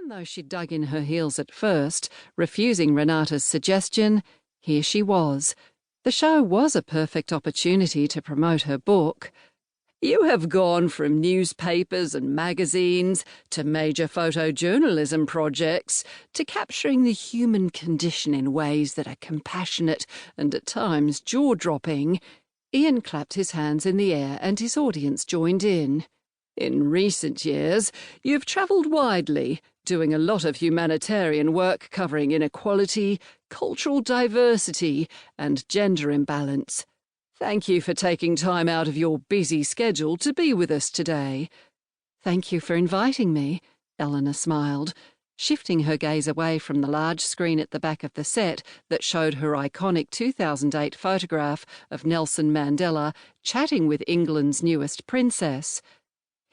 Even though she dug in her heels at first, refusing Renata's suggestion, here she was. The show was a perfect opportunity to promote her book. You have gone from newspapers and magazines to major photojournalism projects to capturing the human condition in ways that are compassionate and at times jaw-dropping. Ian clapped his hands in the air and his audience joined in. In recent years, you've travelled widely, doing a lot of humanitarian work covering inequality, cultural diversity, and gender imbalance. Thank you for taking time out of your busy schedule to be with us today. Thank you for inviting me, Eleanor smiled, shifting her gaze away from the large screen at the back of the set that showed her iconic 2008 photograph of Nelson Mandela chatting with England's newest princess.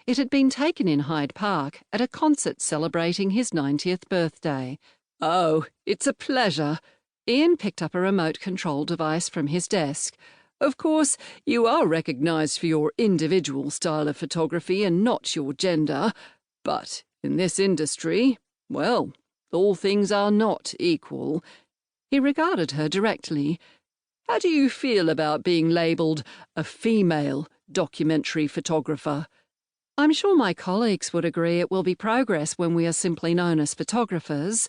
It had been taken in Hyde Park at a concert celebrating his 90th birthday. Oh, it's a pleasure. Ian picked up a remote control device from his desk. Of course, you are recognised for your individual style of photography and not your gender. But in this industry, well, all things are not equal. He regarded her directly. How do you feel about being labelled a female documentary photographer? I'm sure my colleagues would agree it will be progress when we are simply known as photographers.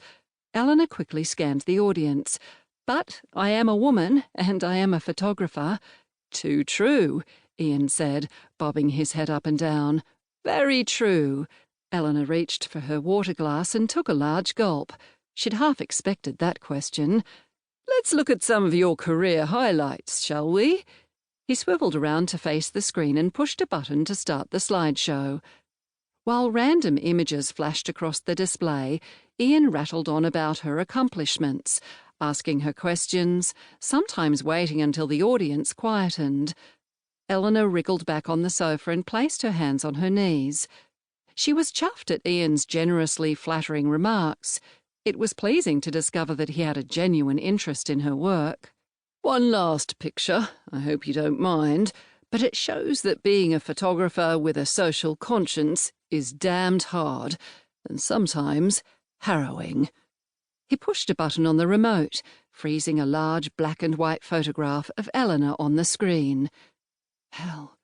Eleanor quickly scanned the audience. But I am a woman, and I am a photographer. Too true, Ian said, bobbing his head up and down. Very true. Eleanor reached for her water glass and took a large gulp. She'd half expected that question. Let's look at some of your career highlights, shall we? He swiveled around to face the screen and pushed a button to start the slideshow. While random images flashed across the display, Ian rattled on about her accomplishments, asking her questions, sometimes waiting until the audience quietened. Eleanor wriggled back on the sofa and placed her hands on her knees. She was chuffed at Ian's generously flattering remarks. It was pleasing to discover that he had a genuine interest in her work. One last picture, I hope you don't mind, but it shows that being a photographer with a social conscience is damned hard, and sometimes harrowing. He pushed a button on the remote, freezing a large black and white photograph of Eleanor on the screen. Hell.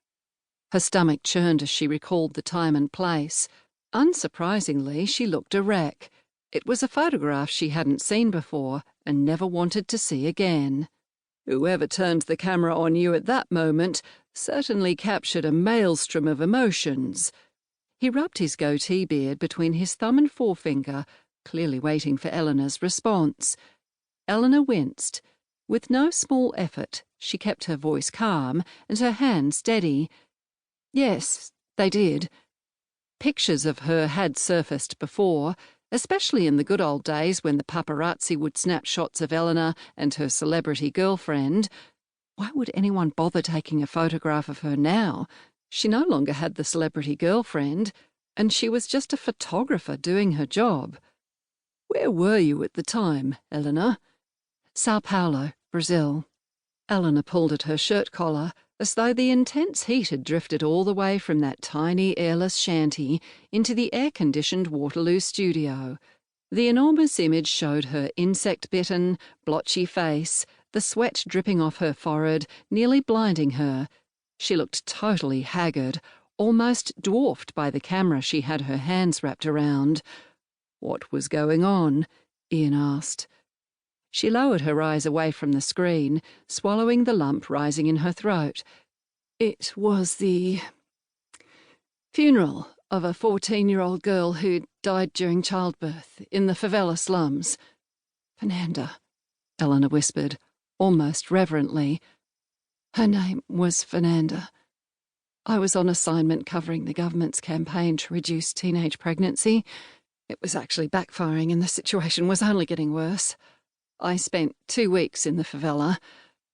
Her stomach churned as she recalled the time and place. Unsurprisingly, she looked a wreck. It was a photograph she hadn't seen before and never wanted to see again. Whoever turned the camera on you at that moment certainly captured a maelstrom of emotions. He rubbed his goatee beard between his thumb and forefinger, clearly waiting for Eleanor's response. Eleanor winced. With no small effort, she kept her voice calm and her hand steady. Yes, they did. Pictures of her had surfaced before, especially in the good old days when the paparazzi would snap shots of Eleanor and her celebrity girlfriend. Why would anyone bother taking a photograph of her now? She no longer had the celebrity girlfriend, and she was just a photographer doing her job. Where were you at the time, Eleanor? Sao Paulo, Brazil. Eleanor pulled at her shirt collar, as though the intense heat had drifted all the way from that tiny airless shanty into the air-conditioned Waterloo studio. The enormous image showed her insect-bitten, blotchy face, the sweat dripping off her forehead, nearly blinding her. She looked totally haggard, almost dwarfed by the camera she had her hands wrapped around. What was going on? Ian asked. She lowered her eyes away from the screen, swallowing the lump rising in her throat. It was the funeral of a 14-year-old girl who died during childbirth in the favela slums. Fernanda, Eleanor whispered, almost reverently. Her name was Fernanda. I was on assignment covering the government's campaign to reduce teenage pregnancy. It was actually backfiring and the situation was only getting worse. I spent 2 weeks in the favela,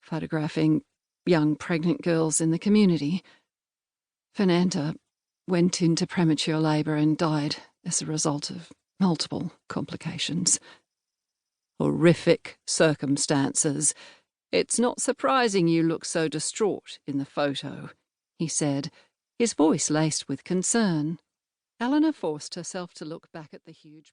photographing young pregnant girls in the community. Fernanda went into premature labour and died as a result of multiple complications. Horrific circumstances. It's not surprising you look so distraught in the photo, he said, his voice laced with concern. Eleanor forced herself to look back at the huge